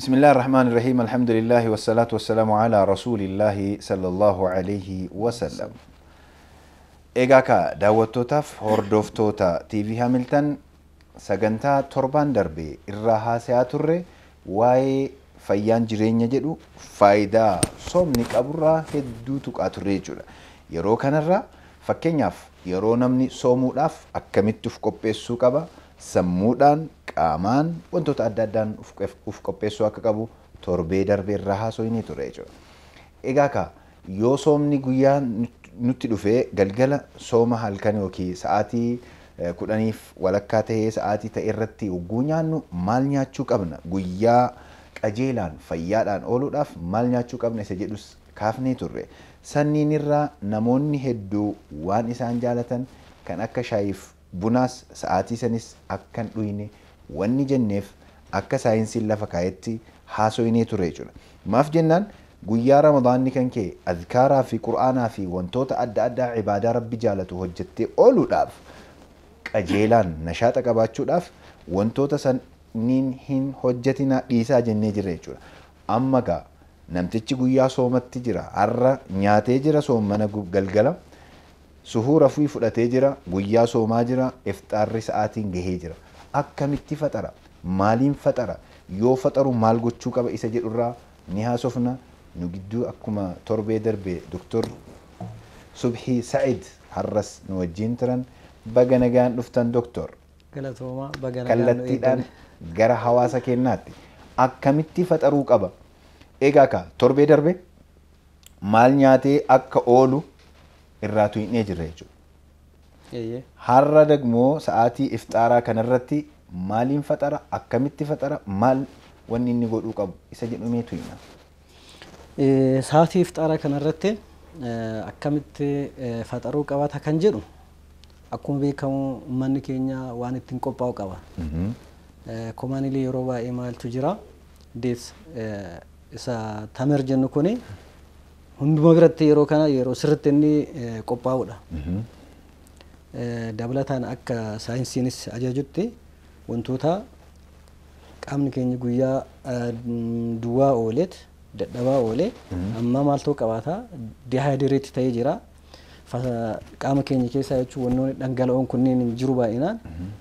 بسم الله الرحمن الرحيم الحمد لله والصلاة والسلام على رسول الله صلى الله عليه وسلم. إيجاكا دعوتوتاف هوردوفتوتا تي في هاملتون سجنتا توربان دربي الراها سياتوري واي فيان جرين يجدو فايدا صومنك أبورا هدو تقاتوري جولا يرو كانرا فكينياف يرو نمني صومو لاف أكمتو فكوبيسو كابا sammuudhaan qaamaan wantoota adda addaan uf qopheessuu akka qabu torbee darbee irraa haasofnee ture jechuudha. Egaa ka yoo soomni guyyaa nutti dhufee galgala sooma halkan yookiin sa'aatii 10 walakkaa ta'ee sa'aatii ta'e irratti ugguu nyaannu maal nyaachuu qabna guyyaa qajeelaan fayyaadhaan ooluudhaaf maal nyaachuu qabna isa jedhus kaafnee turre. Sanniin irraa namoonni hedduu waan isaan jaalatan kan akka shaayiif bunaas sa'aatii sanis akkan dhuyne wanni jenneef akka saayinsiin lafa kaayetti haasofnee ture jechuudha. Maaf jennaan guyyaa ramadaanni kan kee azkaaraa fi qur'aanaa fi wantoota adda addaa ibaadaa rabbi jaalatu hojjettee ooluudhaaf qajeelaan nashaaxa qabaachuudhaaf wantoota sanniin hin hojjetinaa dhiisaa jennee jira jechuudha. Amma gaa namtichi guyyaa soomatti jira har'a nyaatee jira soomana galgala suhuura fi fudhatee jira guyyaa soomaa jira ifxaarri sa'aatiin gahee jira akkamitti faxara maaliin faxara yoo faxaru maal gochuu qaba isa jedhurraa ni haasofna nu gidduu akkuma torbee darbee doktor Subhii Sa'id har'as nu wajjin turan baga nagaan dhuftan doktor galatooma baga nagaan kallattiidhaan gara hawaasa keenyaatti akkamitti faxaruu qaba egaa ka torbee darbee maal nyaatee akka oolu irraatu hin jirre jechuudha. Har'a dagmoo sa'aatii ifxaaraa kanarratti maaliin faxara akkamitti faxara maal wanni inni godhuu qabu isa jedhameetu hima. Sa'aatii ifxaaraa kanarratti akkamitti faxaruu qabata kan jedhu akkuma beekamu uummanni keenya waan ittiin qophaa'u qaba. Komaanilee yeroo baay'ee maaltu jira dees isa tamer jennu kuni hunduma biratti yeroo kana yeroo sirriitti inni qophaa'udha. Dabalataan akka saayinsiinis ajajutti wantoota qaamni keenya guyyaa duwwaa ooleet dadhabaa oolee amma maaltu qabaata dihaayidireetti ta'ee jira. Qaama keenya keessaa jechuun wantoonni dhangala'oon kunneen jiru baay'inaan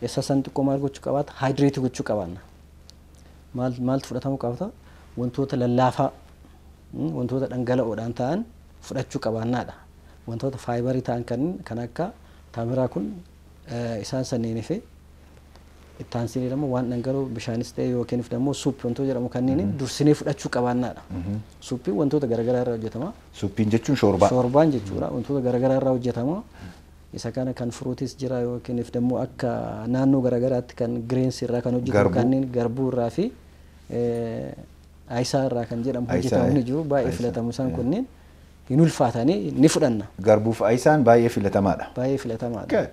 isa san xiqqoo maal gochuu qabaata haayidireetii gochuu qabaanna. Maaltu fudhatamuu qabata wantoota lallaafaa wantoota dhangala'oodhaan ta'an fudhachuu qabaannaadha. Wantoota faayibarii ta'an kan akka taamiraa kun isaan sanneeniif itti aansinee immoo waan dhangala'oo bishaanis ta'e yookiin immoo suuppii wantoota jedhamu kanneen dursinee fudhachuu qabaannaadha. Suuppiin wantoota garaagaraa irraa hojjetama. Suuppiin jechuun shoorbaa. Shoorbaan jechuudha wantoota garaagaraa irraa hojjetama. Isa kana kan furuutis jira yookiin immoo akka naannoo garaagaraatti kan gireensi irraa kan hojjetamu kanneen garbuu irraa fi Aisaa irraa kan jedhamu hojjetamu ni jiru baay'ee filatamu isaan kunneen hin ulfaatanii ni fudhanna. Garbuuf Aisaan baay'ee filatamaadha. Baay'ee filatamaadha.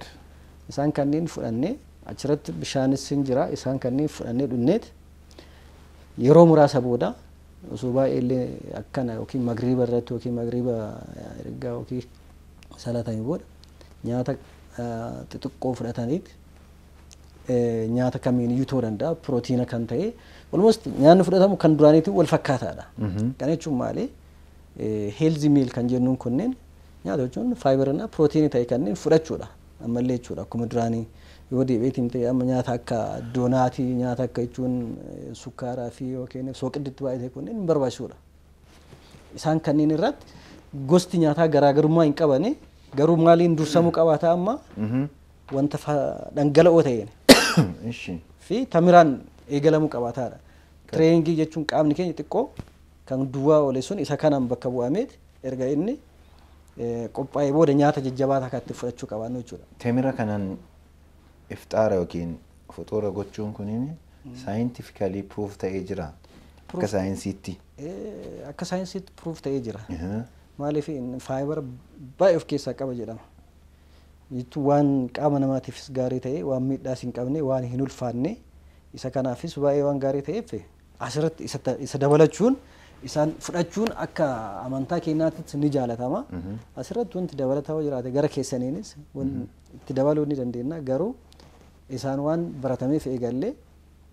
Isaan kanneen fudhannee achirratti bishaanis hin jira isaan kanneen fudhannee dhunneet yeroo muraasa booda osoo baay'ee illee akkana yookiin magriiba irratti yookiin magriiba ergaa yookiin salaatanii booda nyaata xixiqqoo fudhataniit nyaata kamiin iyyuu ta'uu danda'a pirootiina kan ta'e almost nyaanni fudhatamu kan duraaniitiin wal fakkaataadha. Kana jechuun maali? Healthy meal kan jennuun kunneen nyaata jechuun faayibarii fi pirootiinii ta'e kanneen fudhachuudha. Ammallee jechuudha akkuma duraanii yoo deebiitiin ta'e amma nyaata akka doonaatii nyaata akka jechuun sukkaaraa fi yookiin sooqidditti baay'ee kunneen hin barbaachisuudha. Isaan kanneen irratti gosti nyaataa garaagarummaa hin qabani garuu maaliin dursamuu qabaata amma wanta dhangala'oo ta'een fi tamiraan eegalamuu qabaataadha. Tireeniingii jechuun qaamni keenya xiqqoo kan duwwaa oole sun isa kanaan bakka bu'ameet erga inni qophaa'ee booda nyaata jajjabaa takkaatti fudhachuu qabaannu jechuudha. Temira kanaan ifxaara yookiin fuxuura gochuun kuniin saayintifikalii pruuf ta'ee jira akka saayinsiitti. Akka saayinsiitti pruuf ta'ee jira. Maaliif faayibara baay'ee of keessaa qaba jedhama. Jechuun waan qaama namaatiifis gaarii ta'e waan miidhaas hin qabne waan hin ulfaanne isa kanaafis baay'ee waan gaarii ta'eef asirratti isa dabalachuun isaan fudhachuun akka amantaa keenyaattis ni jaalatama. Asirratti wanti dabalataa jiraate gara keessaniinis itti dabaluu ni dandeenya garuu isaan waan baratameef eegallee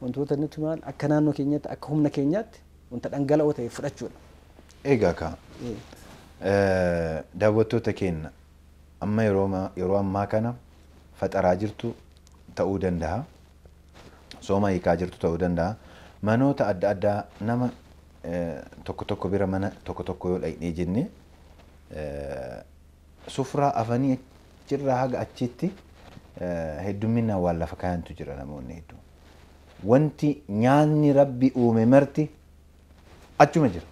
wantoota nuti maal akka naannoo keenyatti akka humna keenyaatti wanta dhangala'oo ta'e fudhachuudha. Egaa ka daawwattoota keenya amma yeroo ammaa kana faxaraa jirtu ta'uu danda'a. Sooma hiikaa jirtu ta'uu danda'a. Manoota adda addaa nama tokko bira mana tokko yoo dhaqnee jenne sufraa afanii achirraa haga achitti heddumminaan waan lafa kaayantu jira namoonni hedduu. Wanti nyaanni rabbi uume marti achuma jira.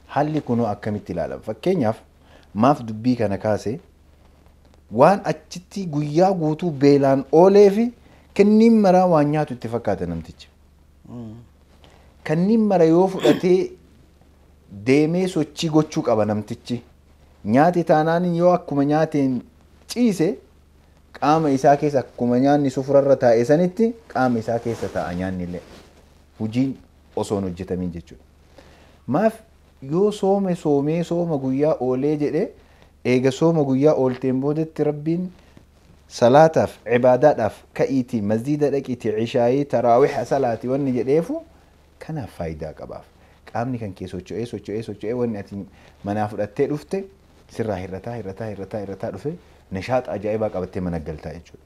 Haalli kunoo akkamitti ilaalama? Fakkeenyaaf maaf dubbii kana kaase waan achitti guyyaa guutuu beelaan oolee fi kenniin maraa waan nyaatu itti fakkaata namtichi. Kenniin mara yoo fudhatee deemee sochii gochuu qaba namtichi. Nyaati taanaan yoo akkuma nyaateen ciise qaama isaa keessa akkuma nyaanni sufurarra taa'e sanitti qaama isaa keessa taa'a nyaanni illee. Hojiin osoo hin hojjetamin jechuudha. Maaf yoo sooma guyyaa oolee jedhe eega sooma guyyaa oolteen boodatti rabbiin salaataaf cibaadaadhaaf ka'iitii masjiida dhaqiitii cishaayii taraawixa salaatii wanni jedheefu kanaaf faayidaa qabaaf. Qaamni kan kee socho'ee wanni ati manaa fudhattee dhufte sirraa hirrataa dhufe nishaaxa ajaa'ibaa qabattee mana galtaa jechuudha.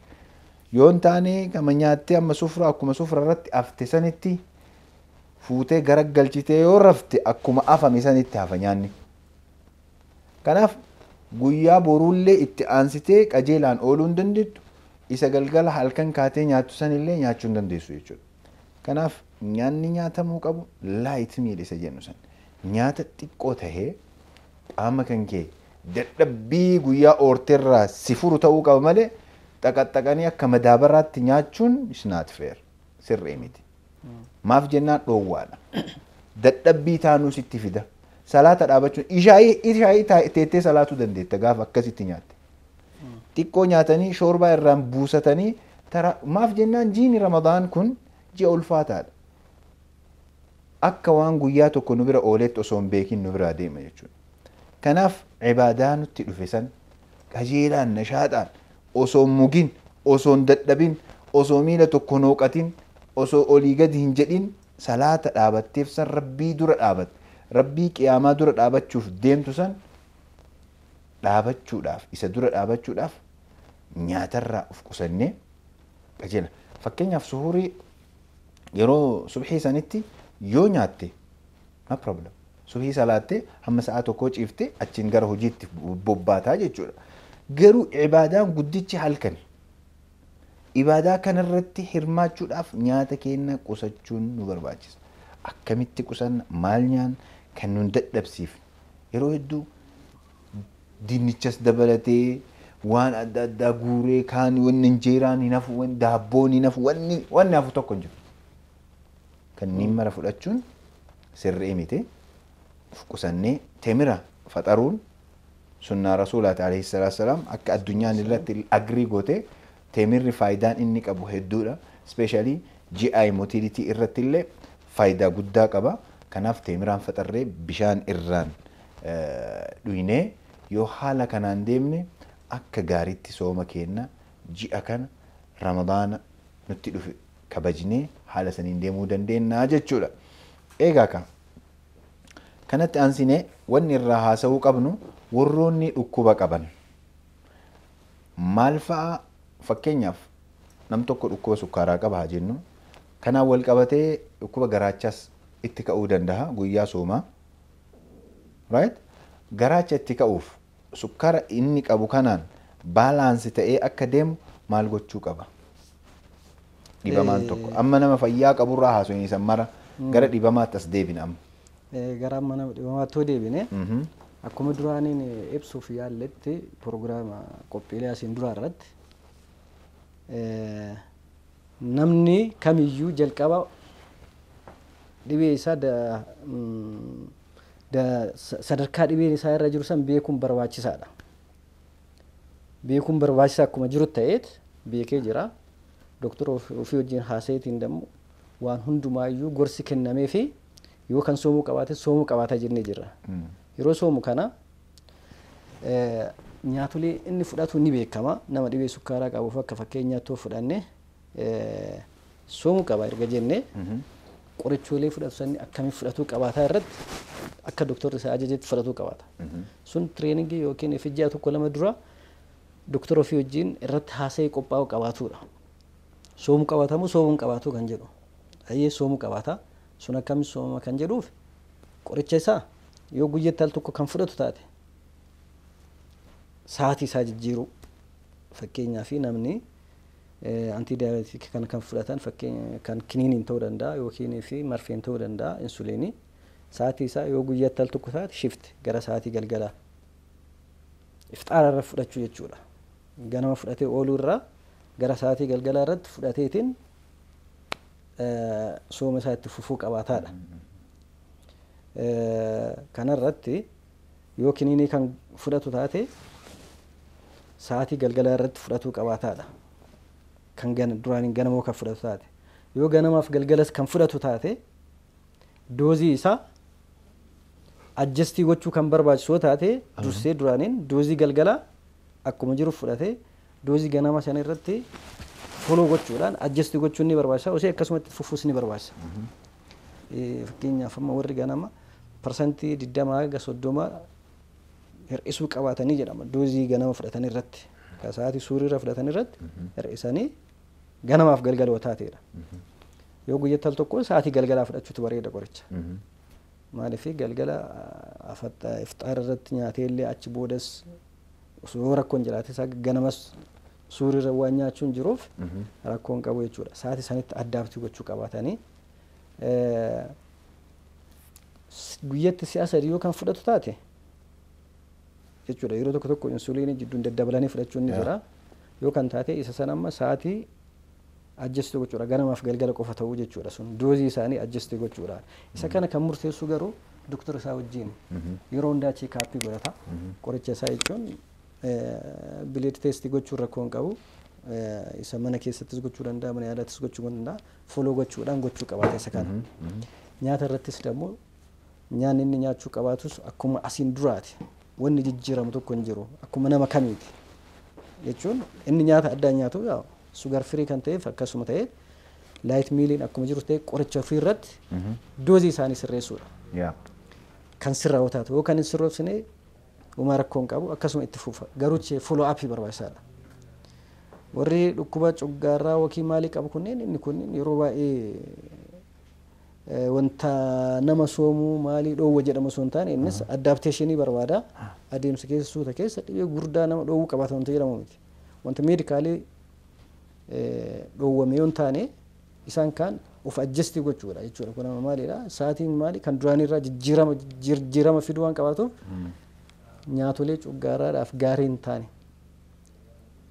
Yoon taane kama nyaattee amma sufra akkuma sufra irratti afte sanitti fuutee garagalchitee yoo rafte akkuma afame sanitti hafa nyaanni. Kanaaf guyyaa boruullee itti aansitee qajeelaan ooluu hin dandeettu. Isa galgala halkan kaatee nyaattu sanillee nyaachuu hin dandeessu jechuudha. Kanaaf nyaanni nyaatamuu qabu laayit miil isa jennu san. Nyaata xiqqoo tahee qaama kan kee dadhabbii guyyaa oorteerraa si furu ta'uu qaba malee xaqaxaqanii akka madaabaraatti nyaachuun is not fair. Sirrii miti. Maaf jennaan dhoowwaadha. Dadhabbii taanuu sitti fida. Salaata dhaabachuun ishaayii teettee salaatuu dandeetta gaafa akkasitti nyaatte. Xiqqoo nyaatanii shoorbaa irraan buusatanii maaf jennaan jiini Ramadaan kun ji'a ulfaataadha. Akka waan guyyaa tokko nu bira ooletti osoo hin beekin nu biraa deema jechuudha. Kanaaf cibaadaa nutti dhufe san qajeelaan nashaaxaan osoo hin mugin, osoo hin dadhabin, osoo miila tokko nooqatin, osoo olii gadi hin jedhin salaata dhaabatteef san rabbii dura dhaabatte. Rabbii qiyaamaa dura dhaabachuuf deemtu san dhaabachuudhaaf isa dura dhaabachuudhaaf nyaatarraa of qusannee qajeela. Fakkeenyaaf suhurii yeroo subhii sanitti yoo nyaatte no problem. Subhii salaattee hamma sa'a tokkoo ciifte achiin gara hojiitti bobbaataa jechuudha. Garuu ibaadaan guddichi halkan. Ibaadaa kanarratti hirmaachuudhaaf nyaata keenya qusachuun nu barbaachisa. Akkamitti qusanna maal nyaan kan nun dadhabsiif yeroo hedduu dinnichas dabalatee waan adda addaa guuree kaan wanni injeeraan hin hafu wanni daabboon hin hafu wanni hafu tokko hin jiru. Kanneen mara fudhachuun sirrii miti. Qusannee temira faxaruun sunnaa rasuulaati alayhi salaam akka addunyaan irratti agrii goote temirri faayidaan inni qabu hedduudha. Especially GI motility irratti illee faayidaa guddaa qaba. Kanaaf temiraan faxarree bishaan irraan dhuyinee yoo haala kanaan deemne akka gaariitti sooma keenya ji'a kana Ramadaana nutti dhufe kabajnee haala saniin deemuu dandeenya jechuudha. Egaa kanatti aansinee wanni irraa haasa'uu qabnu warroonni dhukkuba qaban maal fa'a fakkeenyaaf nam tokko dhukkuba sukkaaraa qaba haa jennu. Kanaan wal qabatee dhukkuba garaachaas itti ka'uu danda'a guyyaa soomaa. Right? Garaacha itti ka'uuf sukkaara inni qabu kanaan baalaansi ta'ee akka deemu maal gochuu qaba? Dhibamaan tokko. Amma nama fayyaa qaburraa haasoo san mara gara dhibamaatti as deebina amma. Gara mana dhibamaatti deebine akkuma duraaniin ibsuuf yaalletti proogiraama qophiilee asiin duraa irratti namni kamiyyuu jalqaba dhibee isaa sadarkaa dhibeen isaa irra jiru san beekuun barbaachisaadha. Beekuun barbaachisaa akkuma jiru ta'eet beekee jira. Doktora ofii wajjin haasa'itiin dammu waan hundumaayyuu gorsi kennamee fi yoo kan soomuu qabaate soomuu qabaata jennee jirra. Yeroo soomu kana nyaatolee inni fudhatu ni beekama. Nama dhibee sukkaaraa qabuuf akka fakkeenyaatti fudhanne soomuu qaba erga jenne qorichoolee fudhatu sanni akkamiin fudhatuu qabaataa irratti akka doktorri isaa ajajetti fudhatuu qabaata. Sun tireeningii yookiin ifijjaa tokko lama dura doktora ofii wajjin irratti haasa'ee qophaa'u qabaatuudha. Soomuu qabaatamu soomuu qabaatuu kan jedhu. Ayyee soomuu qabaata. Sun akkamiin soomama kan jedhuuf qoricha isaa yoo guyyaatti al tokko kan fudhatu taate sa'aatii isaa jijjiiruu fakkeenyaaf namni antidiabeetik kan fudhatan fakkeenya kan kiniiniin ta'uu danda'a yookiin fi marfeen ta'uu danda'a insuliinii sa'aatii isaa yoo guyyaatti al tokko taate shift gara sa'aatii galgalaa ifxaara irra fudhachuu jechuudha. Ganama fudhatee ooluu irraa gara sa'aatii galgalaa irratti fudhateetiin sooma isaa itti fufuu qabaataadha. Kanarratti yoo kiniinii kan fudhatu taate sa'aatii galgalaa irratti fudhatuu qabaataadha. Kan duraaniin ganamoo kan fudhatu taate yoo ganamaaf galgalas kan fudhatu taate doozii isaa adjastii gochuu kan barbaachisu taate dursee duraaniin doozii galgalaa akkuma jiru fudhatee doozii ganama sana irratti foloo gochuudhaan adjastii gochuun ni barbaachisa osoo akkasumatti fufuus ni barbaachisa. Fakkeenyaaf amma warri ganama parsantii 20-30 hir'isuu qabaatanii jedhama doozii ganama fudhatan irratti ka sa'aatii suurii irra fudhatan irratti hir'isanii ganamaaf galgaloo taateedha. Yoo guyyaatti al tokko sa'aatii galgalaa fudhachuutu bareeda qoricha. Maaliif galgala ifxaara irratti nyaatee illee achi boodas osoo rakkoon jiraate isaa ganamas suurii irra waan nyaachuun jiruuf rakkoon qabu jechuudha. Sa'aatii sanitti addaabtii gochuu qabaatanii guyyaatti si'a sadii yoo kan fudhatu taate jechuudha. Yeroo tokko tokko insuliinii jidduun daddabalanii fudhachuun ni jira. Yoo kan taate isa san amma sa'aatii adjastii gochuudha ganamaaf galgala qofa ta'uu jechuudha. Sun doozii isaanii adjastii gochuudha. Isa kana kan murteessu garuu doktora isaa wajjin yeroo hundaa cheekaappii godhata. Qoricha isaa jechuun bileed teestii gochuun rakkoo hin qabu. Isa mana keessattis gochuu danda'a, mana yaalattis gochuu danda'a. Foloo gochuudhaan gochuu qabaata isa kana. Nyaata irrattis immoo nyaanni inni nyaachuu qabaatus akkuma asiin duraati. Wanni jijjiiramu tokko hin jiru. Akkuma nama kamiiti. Jechuun inni nyaata addaa nyaatu sugar free kan ta'eef akkasuma ta'e light mealiin akkuma jiru ta'e qoricha ofii irratti doozii isaanii sirreessuudha. Kan sirraa taatu yoo kan hin sirroofsine uumaa rakkoo hin qabu akkasuma itti fufa. Garuu follow up barbaachisaadha. Warri dhukkuba coggaarraa yookiin maalii qabu kunneen inni kun yeroo baay'ee wanta nama soomuu maalii dhoowwa jedhamu osoo hin taane innis adaptationii barbaada. Adeemsa keessa suuta keessa dhibee gurdaa nama dhoowwuu qabaata wanta jedhamu miti. Wanta meedikaalii dhoowwame yoo hin taane isaan kaan of adjustii gochuudha jechuudha. Kun amma maalidha? Sa'aatiin maali kan duraan irraa jijjiirama fiduu waan qabaatuuf nyaatolee coggaarraadhaaf gaarii hin taane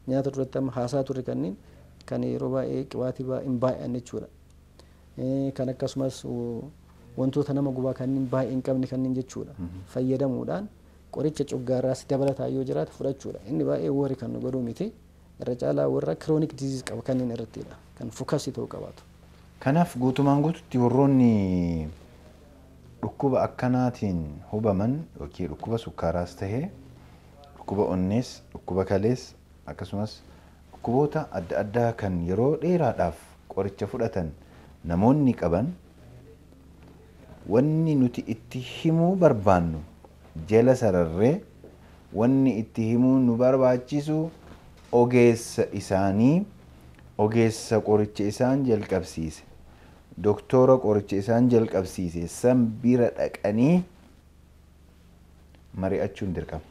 nyaata duratti amma haasaa turre kanneen kan yeroo baay'ee qibaatii hin baay'an jechuudha. Kan akkasumas wantoota nama gubaa kanneen baay'ee hin qabne kanneen jechuudha. Fayyadamuudhaan qoricha coggaarraas dabalataa yoo jiraate fudhachuudha. Inni baay'ee warri kan nu godhuu miti. Irra caalaa warra chronic disease qaba kanneen irrattidha. Kan fokasii ta'uu qabaatu. Kanaaf guutumaan guututti warroonni dhukkuba akkanaatiin hubaman yookiin dhukkuba sukkaaraas tahee dhukkuba onnees dhukkuba kalees akkasumas dhukkuboota adda addaa kan yeroo dheeraadhaaf qoricha fudhatan namoonni qaban wanni nuti itti himuu barbaannu jala sararree wanni itti himuu nu barbaachisu ogeessa isaanii ogeessa qoricha isaan jalqabsiise doktora qoricha isaan jalqabsiise san bira dhaqanii mari'achuun dirqama.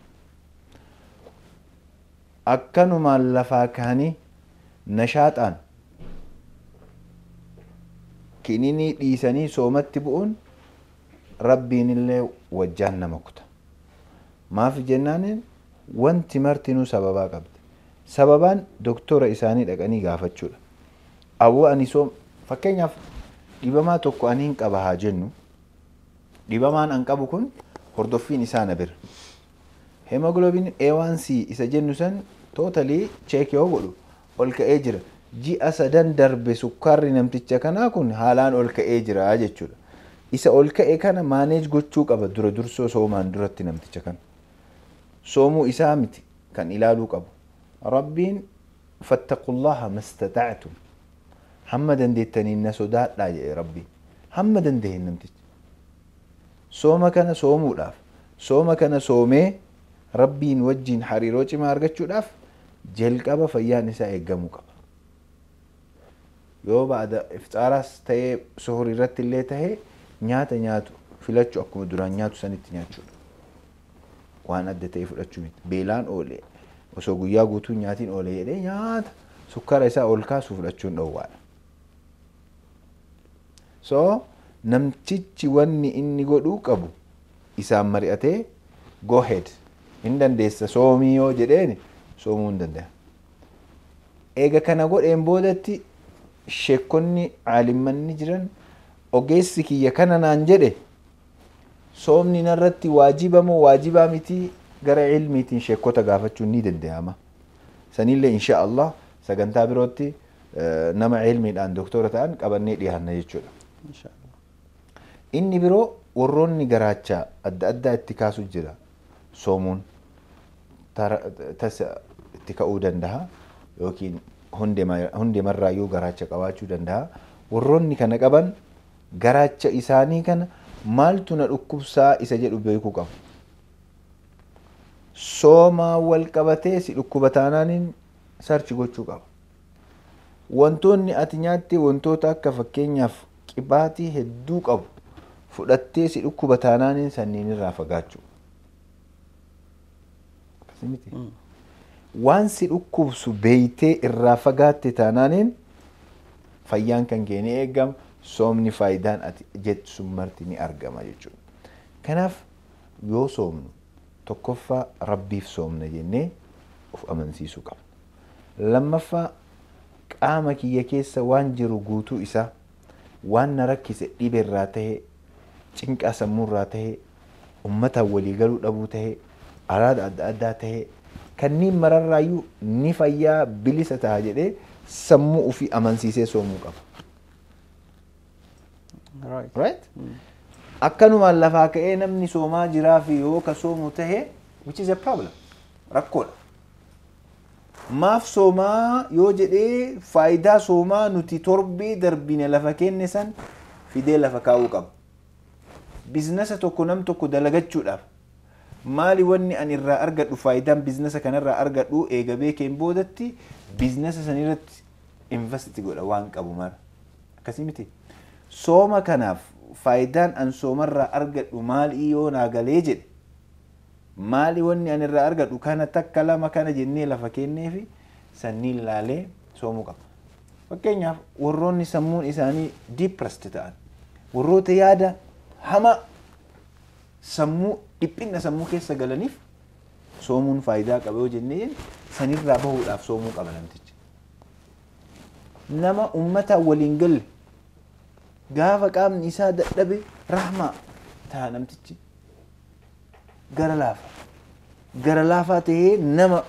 Akkanumaan lafaa kaanii nashaaxaan kininii dhiisanii soomatti bu'uun rabbiin illee wajjaan nama kuta. Maaf jennaan wanti martinuu sababaa qabdi. Sababaan doktora isaanii dhaqanii gaafachuudha. Awwa ani soom fakkeenyaaf dhibamaa tokko ani hin qaba haa jennu. Dhibamaan an qabu kun hordoffiin isaa na bira. Hemoglobin A1C isa jennu san totally check yoo godhu ol ka'ee jira. Ji'a sadan darbe sukkaarri namticha kanaa kun haalaan ol ka'ee jira jechuudha. Isa ol ka'e kana manage gochuu qaba dura dursoo soomaan duratti namticha kana. Soomuu isaa miti kan ilaaluu qabu. Rabbiin fattaqullaha mastata'tum. Hamma dandeettanii na sodaadhaa jedhe Rabbiin. hamma danda'e namtichi sooma kana soomuudhaaf sooma kana soomee rabbiin wajjin hariiroo cimaa argachuudhaaf jalqaba fayyaan isaa eeggamuu qaba. Yoo baada ifxaaraas ta'ee suhur irratti illee ta'ee nyaata nyaatu filachuu akkuma duraan nyaatu sanitti nyaachuudha. Waan adda ta'e fudhachuu miti. Beelaan oolee osoo guyyaa guutuu nyaatiin oolee jedhee nyaata sukkara isaa ol kaasu fudhachuun dhowwaadha. So namtichi wanni inni godhuu qabu isaan mari'atee go ahead hin dandeessa soomii yoo jedheeni soomuu hin danda'a. Eega kana godheen boodatti sheekonni caalimmanni jiran ogeessi kiyya kana naan jedhe soomni narratti waajiba moo waajibaa miti gara ilmiitiin sheekota gaafachuun ni danda'ama. Sanillee insha Allah sagantaa birootti nama ilmiidhaan doktora ta'an qabannee dhiyaanna jechuudha. Inni biroo warroonni garaachaa adda addaa itti kaasu jira. Soomuun tasa itti ka'uu danda'a yookiin hundeemarraayyuu garaacha qabaachuu danda'a. Warroonni kana qaban garaacha isaanii kana maaltu na dhukkubsaa isa jedhu beekuu qabu. Soomaa wal qabatee si dhukkuba taanaaniin sarchi gochuu qaba. Wantoonni ati nyaatte wantoota akka fakkeenyaaf qibaatii hedduu qabu fudhattee si dhukkuba taanaaniin sanniin irraa fagaachuu. Waan si dhukkubsu beeytee irraa fagaatte taanaaniin fayyaan kan keenee eegama. Soomni faayidaan ati jettu sun marti ni argama jechuudha. Kanaaf yoo soomnu tokkoffaa rabbiif soomna jennee of amansiisuu qabna. Lammaffaa qaama kiyya keessa waan jiru guutuu isaa waan na rakkise dhibe irraa ta'e cinqaa sammuu irraa ta'e uummataan walii galuu dhabuu ta'e araada adda addaa ta'e kanniin mararraayyuu ni fayyaa bilisa ta'a jedhee sammuu ofii amansiisee soomuu qaba. Right? Akkanumaan lafaa ka'ee namni soomaa jiraa fi yoo ka soomu ta'e which is a problem. Rakkoodha. Maaf soomaa yoo jedhee faayidaa soomaa nuti torbee darbine lafa kenne san fidee lafa kaa'uu qaba. Biizinasa tokko nam tokko dalagachuudhaaf maali wanni ani irraa argadhu faayidaan biizinasa kanarraa argadhu eega beekeen boodatti biizinasa sanirratti investi godha waan qabu mara. Akkasii miti. Sooma kanaaf faayidaan an soomarraa argadhu maali yoo naa galee jedhe maali wanni ani irraa argadhu kana takka lama kana jennee lafa kennee fi sanniin laalee soomuu qaba. Fakkeenyaaf warroonni sammuun isaanii depressed ta'an warroota yaada hama sammuu dhiphina sammuu keessa galaniif soomuun faayidaa qaba yoo jennee sanirraa bahuudhaaf soomuu qaba namtichi. Nama ummata waliin galle gaafa qaamni isaa dadhabe rahmaa ta'a namtichi. Gara laafaa ta'ee nama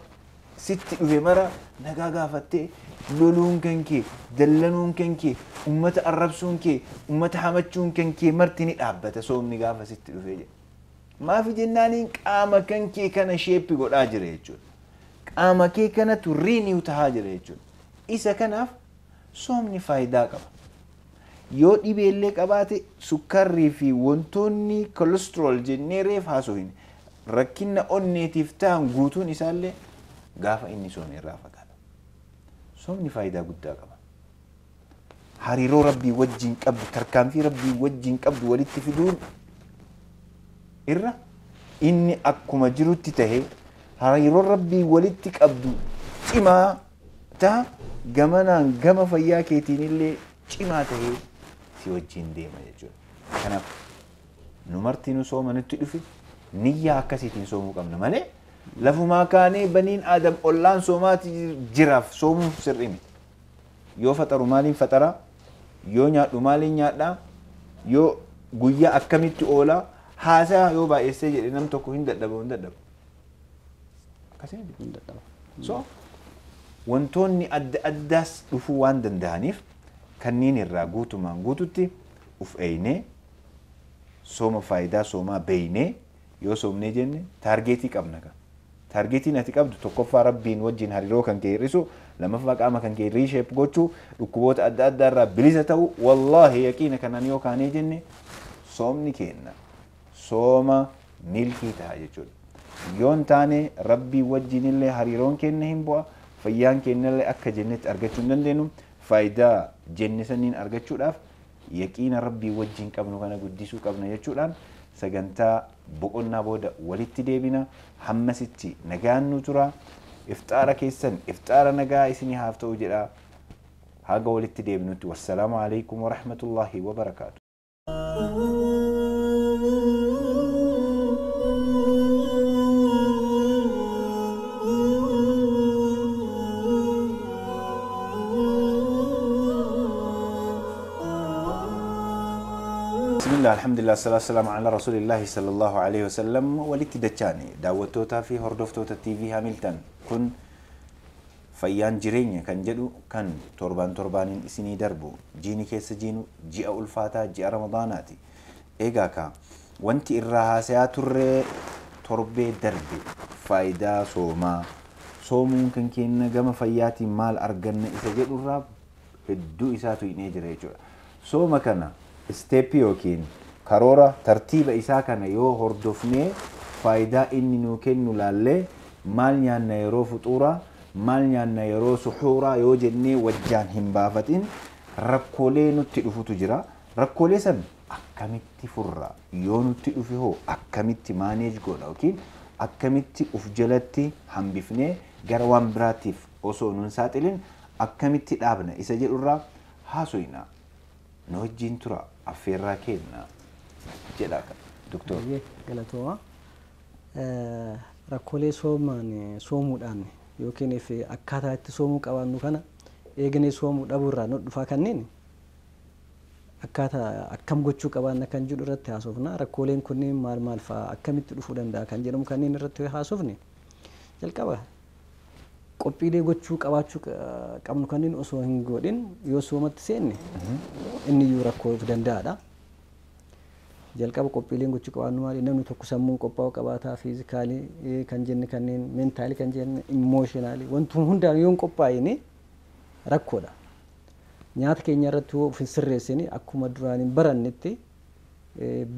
sitti dhufe mara nagaa gaafattee loluun kan kee dallanuun kan kee ummata arrabsuun kee ummata hamachuun kan kee marti ni dhaabbata soomni gaafa sitti dhufe jedhe. Maafi jennaaniin qaama kan kee kana sheeppi godhaa jira jechuudha. Qaama kee kanatu riiniw tahaa jira jechuudha. Isa kanaaf soomni faayidaa qaba. Yoo dhibeellee qabaate sukkarrii fi wantoonni kolestrool jennee reef haasofin rakkina onneetiif ta'an guutuun isaallee gaafa inni soome irraa fagaata. Soomni faayidaa guddaa qaba. Hariiroo rabbii wajjin qabdu tarkaanfii rabbii wajjin qabdu walitti fiduun irra inni akkuma jirutti tahe hariiroo rabbii walitti qabdu cimaa ta'a gamanaan gama fayyaa keetiin illee cimaa tahee si wajjin deema jechuudha. Kanaaf nu marti nu sooma nutti dhufe niyyaa akkasiitiin soomuu qabna malee lafumaa kaanee baniin aadam ollaan soomaati jiraaf soomuuf sirrii miti. Yoo faxaru maaliin faxaraa? Yoo nyaadhu maaliin nyaadhaa? Yoo guyyaa akkamitti oolaa? Haasaa yoo baay'essee jedhe nam tokko hin dadhabu. Akkasii hin dadhabu. So wantoonni adda addaas dhufuu waan danda'aniif kanneen irraa guutumaan guututti uf eeynee sooma faayidaa soomaa beeynee yoo soomnee jenne taargeetii qabna. Taargeetiin ati qabdu tokkoffaa rabbiin wajjin hariiroo kan kee hir'isu lammaffaa qaama kan kee reshape gochuu dhukkuboota adda addaa irraa bilisa ta'u wallahi yaqiina kanaan yoo kaanee jenne soomni kenna sooma milkii ta'a jechuudha. Yoon taane rabbii wajjin illee hariiroon kenna hin bu'a fayyaan kenna illee akka jennetti argachuu hin dandeenyu faayidaa jenne saniin argachuudhaaf yaqiina rabbii wajjin qabnu kana guddisuu qabna jechuudhaan sagantaa boqonnaa booda walitti deebina hammasitti nagaan nu tura ifxaara keessan ifxaara nagaa isinii haaf ta'u jedha haga walitti deebinutti wassalaamu alaikum warahmatullahi wabarakaatu. Bismillah, alhamdulillah, salatu wassalamu ala rasulillahi sallallahu alaihi wasallam walitti dachaani daawwattootaa fi hordoftoota TV Hamilton kun fayyaan jireenya kan jedhu kan torbaaniin isinii darbu jiini keessa jiinu ji'a ulfaataa ji'a ramadaanaati. Egaa ka wanti irraa haasayaa turre torbee darbe faayidaa soomaa soomuun kan kenna gama fayyaatiin maal arganna isa jedhurraa hedduu isaatu hinee jira jechuudha. Sooma kana steepii yookiin karoora tartiiba isaa kana yoo hordofnee faayidaa inni nuu kennu laallee maal nyaanna yeroo fuxuuraa maal nyaanna yeroo suxuuraa yoo jennee wajjaan hin baafatin rakkoolee nutti dhufutu jira. Rakkoolee san akkamitti furra yoo nutti dhufe hoo akkamitti maaneej godha yookiin akkamitti uf jalatti hambifnee gara waan biraatiif osoo nun saaxilin akkamitti dhaabna isa jedhurraa haasoyna. Nu wajjin tura affeerraa kenna jedha doktor. Galatooma rakkoolee soomuudhaan yookiin akkaataa itti soomuu qabaannu kana eegnee soomuu dhabuurraa nu dhufaa kanneen akkaataa akkam gochuu qabaanna kan jedhu irratti haasofna. Rakkooleen kunneen maal fa'aa akkamitti dhufuu danda'a kan jedhamu kanneen irratti haasofne jalqaba qophiilee gochuu qabaachuu qabnu kanneen osoo hin godhin yoo soomatti seenne inni iyyuu rakkoo danda'aadha. Jalqaba qophiileen gochuu qabaannu maali? Namni tokko sammuun qophaa'uu qabaataa fiizikaalii kan jenne kanneen meentaalii kan jenne imooshinaali wanti hundaan yoo hin qophaa'ine rakkoodha. Nyaata keenya irratti yoo of hin sirreessine akkuma duraan hin barannetti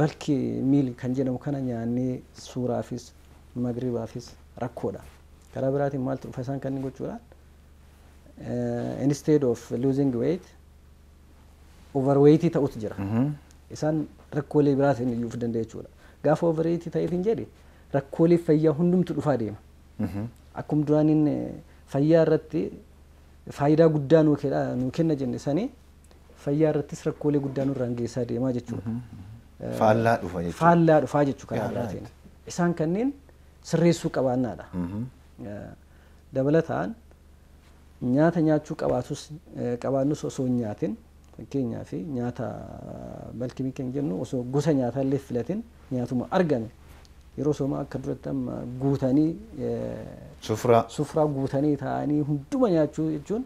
balki miil kan jedhamu kana nyaannee suuraafis magribaafis rakkoodha. Karaa biraatiin maaltu dhufa isaan kanneen gochuudhaan instead of losing weight overweight ta'utu jira. Isaan rakkoolee biraatiin iyyuu of danda'a jechuudha. Gaafa overweight ta'eetiin jedhe rakkoolee fayyaa hundumtu dhufaa deema. Akkuma duraaniin fayyaa irratti faayidaa guddaa nuu kenna jenne sanii fayyaa irrattis rakkoolee guddaa nurraan geessaa deemaa jechuudha. Faallaa dhufa jechuudha. Faallaa dhufaa jechuudha karaa biraatiin. Isaan kanneen sirreessuu qabaannaadha. Dabalataan nyaata nyaachuu qabaannus osoo hin nyaatin fakkeenyaaf nyaata balkii kan jennu osoo gosa nyaataa illee filatin nyaatuma argame yeroo sooma akka duratti amma guutanii sufraa guutanii taa'anii hunduma nyaachuu jechuun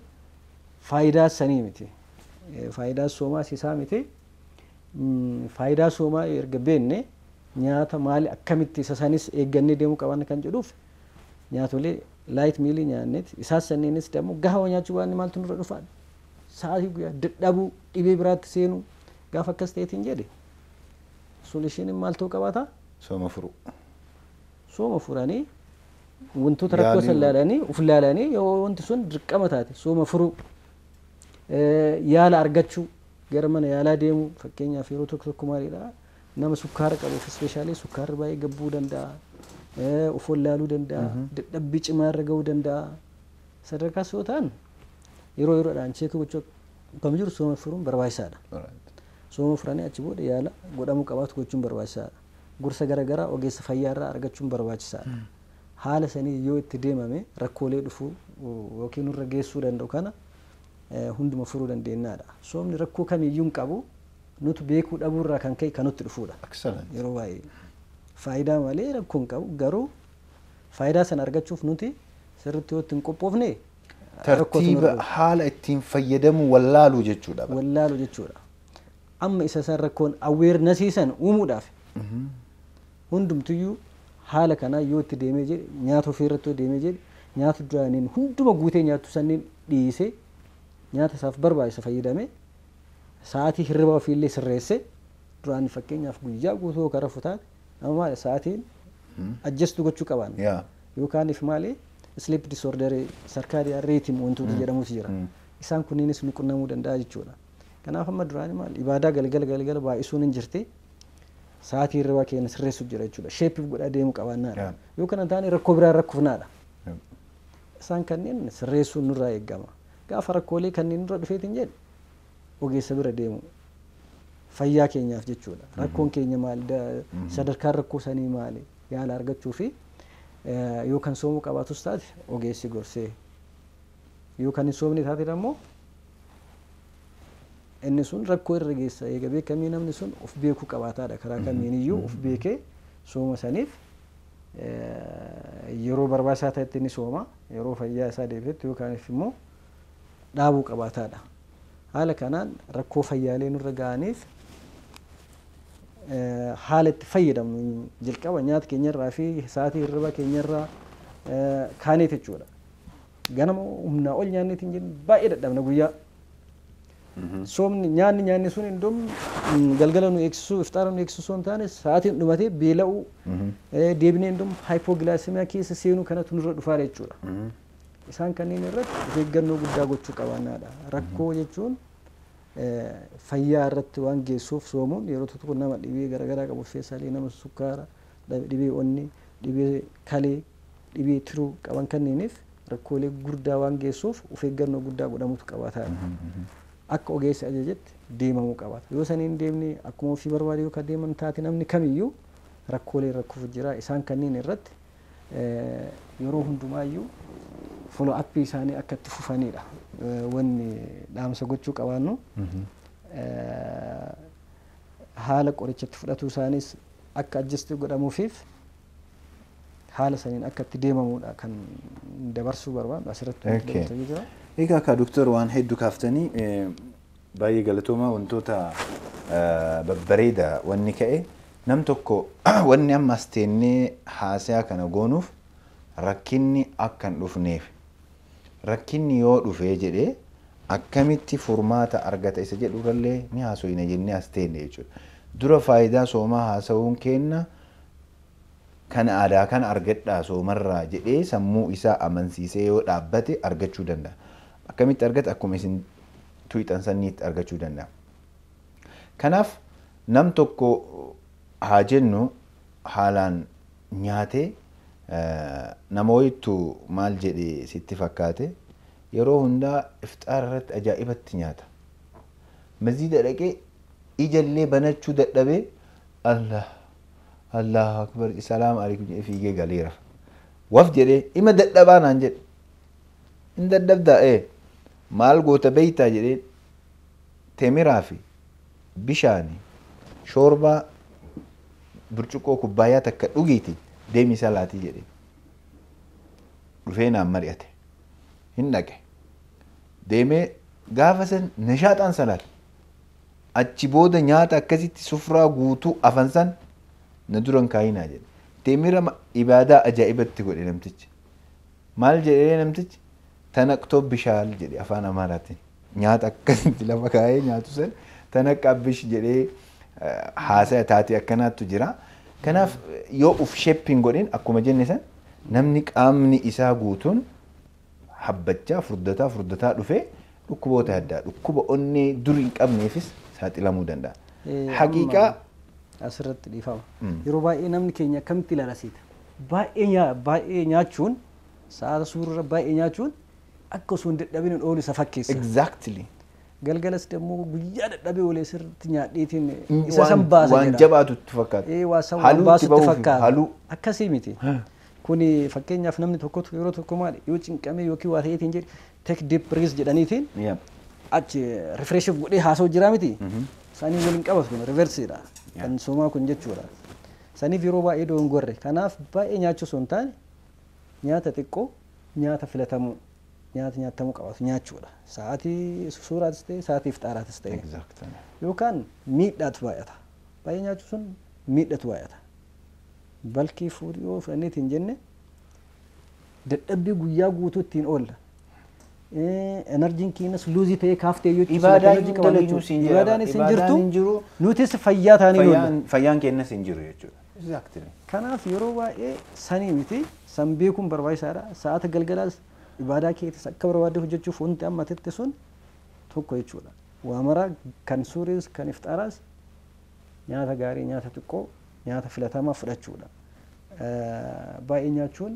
faayidaa sanii miti. Faayidaa soomaa isaa miti. Faayidaa soomaa erga beenne nyaata maali akkamitti isa sanis eeggannee deemuu qabanna kan jedhuuf nyaatolee light meal nyaanneeti isaas sanniinis ደግሞ gahawa nyaachuu waan maaltu nurra dhufa sa'aatii guyyaa dadhabuu dhibee biraatti seenu gaafa akkas ta'eetiin jedhe solution maal ta'uu qabaata sooma furanii wantoota rakkoo sallaalanii uf laalanii yoo wanti sun dirqama taate sooma furuu yaala argachuu gara mana yaalaa deemuu fakkeenyaaf yeroo tokko maalidha nama sukkaara qabu especially sukkaarri baay'ee gabbuu danda'a. Ufol laaluu danda'a dadhabbii cimaa irra ga'uu danda'a sadarkaa soo ta'an yeroodhaan cheekii gochuu kam jiru sooma furuun barbaachisaadha. Sooma furanii achi booda yaala godhamuu qabaatu gochuun barbaachisaadha. Gorsa garaagaraa ogeessa fayyaa irraa argachuun barbaachisaadha. Haala sanii yoo itti deemame rakkoolee dhufuu yookiin nurra geessuu danda'u kana hunduma furuu dandeenyaadha. Soomni rakkoo kamiyyuu hin qabu nuti beekuu dhabuurraa kan ka'e kan nutti dhufuudha. Yeroo baay'ee faayidaa malee rakkoo hin qabu garuu faayidaa sana argachuuf nuti sirriitti yoo ittiin qophoofne tartiiba haala ittiin fayyadamu wallaaluu jechuudha. Wallaaluu jechuudha. Amma isa san rakkoon awarenessii san uumuudhaaf hundumtiyyuu haala kanaa yoo itti deemee jedhe nyaata ofii irratti yoo deemee jedhe nyaata duraaniin hunduma guutee nyaattu sanniin dhiisee nyaata isaaf barbaachisu fayyadamee sa'aatii hirribaa ofiillee sirreessee duraan fakkeenyaaf guyyaa guutuu karaa futaate amma maali sa'aatiin adjust gochuu qaban yookaan if maali sleep disorder circadian rhythm wantoota jedhamutu jira isaan kunniinis nu qunnamuu danda'a jechuudha. Kanaaf amma duraan maali ibaadaa galgala baay'isuun hin jirti sa'aatii hirribaa keenya sirreessuuf jira jechuudha. Sheepiif godhaa deemuu qabaannaadha yoo kana taane rakkoo biraan rakkufnaadha. Isaan kanneen sirreessuun nurraa eegama. Gaafa rakkoolee kanneen nurra dhufeetiin jedhe ogeessa bira deemu fayyaa keenyaaf jechuudha. Rakkoon keenya maali sadarkaan rakkoo sanii maali yaala argachuu fi yoo kan soomuu qabaatus taate ogeessi gorsee yoo kan hin soomne taate immoo inni sun rakkoo irra geessa eega beekamii namni sun of beekuu qabaataadha karaa kamiin iyyuu of beekee sooma saniif yeroo barbaachisaa ta'etti inni sooma yeroo fayyaa isaa deebi'etti yookaan immoo dhaabuu qabaataadha. Haala kanaan rakkoo fayyaalee nurra ga'aniif haala itti fayyadamnu jalqaba nyaata keenyarraa fi sa'aatii hirriba keenyarraa kaaneet jechuudha. Ganama humnaa ol nyaanneetiin jennu baay'ee dadhabna guyyaa. Soomni nyaanni sun indom galgala nu eegsisuu iftaara nu eegsisuu hin taane sa'aatiin dhumatee beela'uu deebinee indom haayipoogilaasemiyaa keessa seenuu kanatu nurra dhufaa jechuudha. Isaan kanneen irratti of eeggannoo guddaa gochuu qabaannaadha. Rakkoo jechuun fayyaa irratti waan geessuuf soomuun yeroo tokko nama dhibee garaagaraa qabu keessaalee nama sukkaara dhibee onnee dhibee kalee dhibee tiruu qaban kanneeniif rakkoolee guddaa waan geessuuf of eeggannoo guddaa godhamutu qabaataadha. Akka ogeessi ajajetti deemamuu qabaata. Yoo saniin deemne akkuma ofii barbaade yoo kan deeman taate namni kamiyyuu rakkoolee rakkuuf jira. Isaan kanneen irratti yeroo hundumaayyuu follow up isaanii akka itti fufanidha. Wanni dhaamsa gochuu qabaannu haala qorichatti fudhatuu isaanis akka adjust godhamuufiif haala saniin akka itti deemamudha kan dabarsuu barbaadu asirratti dabarsuu jira. Egaa akka doktor waan hedduu kaaftanii baay'ee galatooma wantoota babbareeda wanni ka'e nam tokko wanni ammas teennee haasaa kana goonuuf rakkinni akka hin dhufneef rakkinni yoo dhufee jedhee akkamitti furmaata argata isa jedhurallee ni haasoyna jennee as teenne jechuudha. Dura faayidaa soomaa haasa'uun kenna kan aadaa kan argadhaa soomarraa jedhee sammuu isaa amansiisee yoo dhaabbate argachuu danda'a. Akkamitti argata akkuma isin tuuxan sanniitti argachuu danda'a. Kanaaf nam tokko haa jennu haalaan nyaatee nama wayittu maal jedhee sitti fakkaate yeroo hundaa ifxaara irratti ajaa'ibatti nyaata. Maziida dhaqee ijallee banachuu dadhabee Allahu akbar salaamu alaikum jedhee fiigee galeera. Waf jedhee ima dadhabaa naan jedhe. In dadhabdaa maal goota beeytaa jedhee temiraa fi bishaanii shoorbaa burcuqqoo kubbaayyaa takka dhugiiti deemi salaatii jedhee dhufee naan mari'ate hin dhaqe deemee gaafa san nashaaxaan salaat achi booda nyaata akkasitti sufraa guutuu afan san na duran kaayinaa jedhe temira ibaadaa ajaa'ibatti godhe namtichi maal jedhee namtichi tanaqtoo bishaal jedhe afaan amaaraatiin nyaata akkasitti lafa kaayee nyaatu san tanaqabbish jedhee haasaya taatee akkanaattu jira. Kanaaf yoo uf shepping godhin akkuma jenne san namni qaamni isaa guutuun habbachaa furdataa dhufee dhukkuboota addaa dhukkuba onnee dur hin qabneefis saaxilamuu danda'a. Haqiiqaa asirratti dhiifama. Yeroo baay'ee namni keenya akkamitti ilaalasiita. Baay'ee nyaachuun sa'aata suuraa baay'ee nyaachuun akka osoo hin dadhabin oolu isa fakkeessa. Exactly. Galgalas ደግሞ guyyaa dadhabee olee sirriitti nyaadheetiin isa san baasa waan jabaatutti fakkaata. Waan baasutti fakkaata. Akkasii miti. Kuni fakkeenyaaf namni tokkotu yeroo tokko maali yoo cinqamee yookiin waa ta'eetiin jedhe take deep breath jedhaniitiin achi refresh godhee haasa'u jira miti. Sanii waliin qabatu kun reversidha. Kan soomaa kun jechuudha. Saniif yeroo baay'ee doongorre. Kanaaf baay'ee nyaachuu osoo hin taane nyaata xiqqoo nyaata filatamuu nyaata nyaatamuu qabaatu nyaachuudha. Sa'aatii suuraatis ta'e sa'aatii ifxaaraatis ta'e. Yookaan miidhaatu baay'ata. Baay'ee nyaachuu sun miidhatu baay'ata. Balkii fuudhii yoo fudhanneetiin jenne dadhabbii guyyaa guutuu ittiin oolla. enerjiin keenyas luuzii ta'ee kaaftee yoo ibadaan isin jirtu nutis fayyaa taanee oolla. Fayyaan keenyas hin jiru jechuudha. Exactly. Kanaaf yeroo baay'ee sanii miti san beekuun barbaachisaadha. Sa'aata galgalaas ibadaa keetis akka barbaadde hojjechuuf wanti amma teette sun tokko jechuudha. Waa maraa kan suuriis kan ifxaaraas nyaata gaarii nyaata xiqqoo nyaata filatamaa fudhachuudha. Baay'ee nyaachuun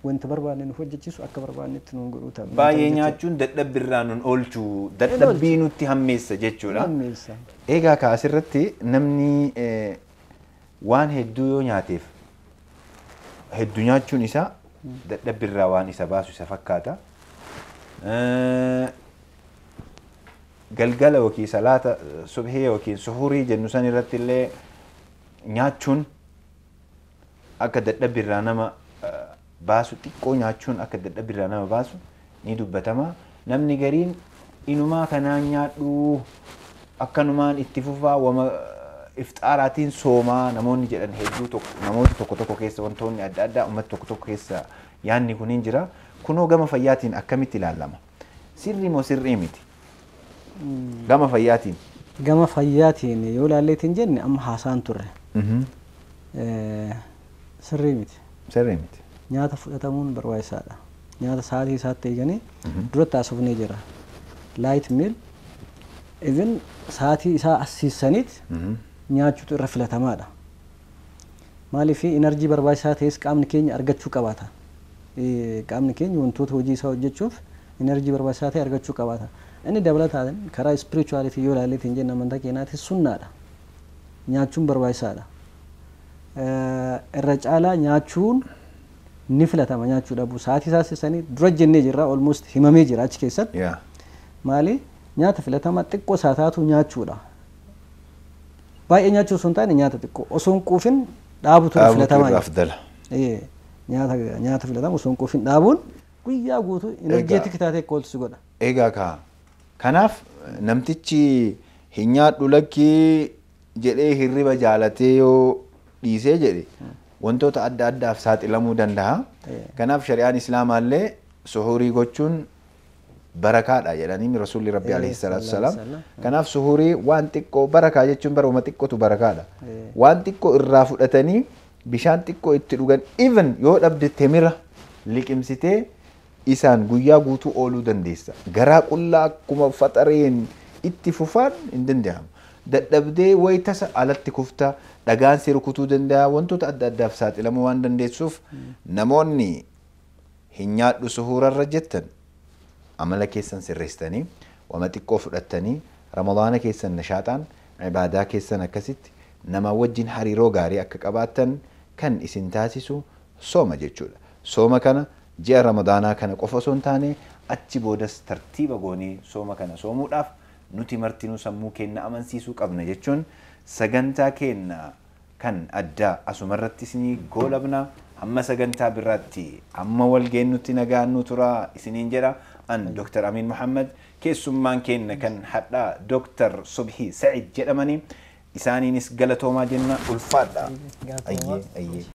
wanti barbaanne nu hojjechiisu akka barbaannetti nu godhuu ta'a. Baay'ee nyaachuun dadhabbirraa nun oolchuu dadhabbii nutti hammeessa jechuudha. Hammeessa. Egaa kaasirratti namni waan hedduu yoo nyaateef hedduu nyaachuun isaa dadhabbirraa waan isa baasu isa fakkaata. Galgala yookiin salaata subhii yookiin suhurii jennu san irratti illee nyaachuun akka dadhabbirraa nama baasu xiqqoo nyaachuun akka dadhabbirraa nama baasu ni dubbatama. Namni gariin inumaa kanaan nyaadhu akkanumaan itti fufaa wama ifxaaraatiin soomaa namoonni jedhan hedduu tokko namoota tokko keessa wantoonni adda addaa uummata tokko keessa yaanni kun hin jira. Kunoo gama fayyaatiin akkamitti ilaalama? Sirrii moo sirrii miti? Gama fayyaatiin. Gama fayyaatiin yoo ilaalleetiin jenne amma haasaan turre. Sirrii miti. Sirrii miti. Nyaata fudhatamuun barbaachisaadha. Nyaata sa'aatii isaatti eeganii duratti haasofnee jira. Light meal even sa'aatii isaa asiisaniit nyaachuutu irra filatamaadha. Maaliif enerjii barbaachisaa ta'es qaamni keenya argachuu qabaata. Qaamni keenya wantoota hojii isaa hojjechuuf enerjii barbaachisaa ta'e argachuu qabaata. Inni dabalataan karaa spirituality yoo ilaalleetiin jenna amantaa keenyaatti sunnaadha. Nyaachuun barbaachisaadha. Irra caalaa nyaachuun ni filatama nyaachuu dhabu. Sa'aatii isaa asiisanii dura jennee jirra almost himamee jira achi keessatti. Maali nyaata filatamaa xiqqoo saataatu nyaachuudha. Baay'ee nyaachuu osoo hin taane nyaata xiqqoo osoo hin quufin dhaabutu filatamaa jira. Nyaata filatamu osoo hin quufin dhaabuun guyyaa guutuu energeetik taatee koolchisu godha. Egaa kanaaf namtichi hin nyaadhu lakkii jedhee hirriba jaalatee yoo dhiisee jedhe wantoota adda addaaf saaxilamuu danda'a. Kanaaf shari'aan islaamaallee suhurii gochuun barakaadha jedhanii rasuulli rabbi alayhi salaatu wasalaam. Kanaaf suhurii waan xiqqoo barakaa jechuun baruma xiqqootu barakaadha. Waan xiqqoo irraa fudhatanii bishaan xiqqoo itti dhugan even yoo dhabde temira liqimsitee isaan guyyaa guutuu ooluu dandeessa. Garaa qullaa akkuma faxareen itti fufaan hin danda'amu. Dadhabdee wayitasa alatti kufta dhagaan si rukutuu danda'a wantoota adda addaaf saaxilamuu waan dandeessuuf namoonni hin nyaadhu suhuurarra jettan amala keessan sirreessitanii wama xiqqoo fudhattanii ramadaana keessan nashaaxaan ibaadaa keessan akkasitti nama wajjin hariiroo gaarii akka qabaattan kan isin taasisu sooma jechuudha. Sooma kana ji'a ramadaanaa kana qofa osoo hin taane achi boodas tartiiba goonee sooma kana soomuudhaaf nuti martinuu sammuu keenya amansiisuu qabna jechuun sagantaa keenya kan addaa asumarratti isinii goolabna. Amma sagantaa biraatti amma wal geennutti nagaan nu turaa isiniin jedha. An Dr. Amin Muhammad keessummaan keenya kan hadhaa Dr. Subhii Sa'id jedhamanii isaaniinis galatoomaa jenna ulfaadha. Ayyee.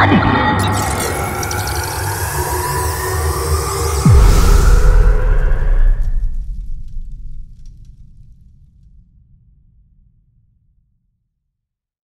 Adik.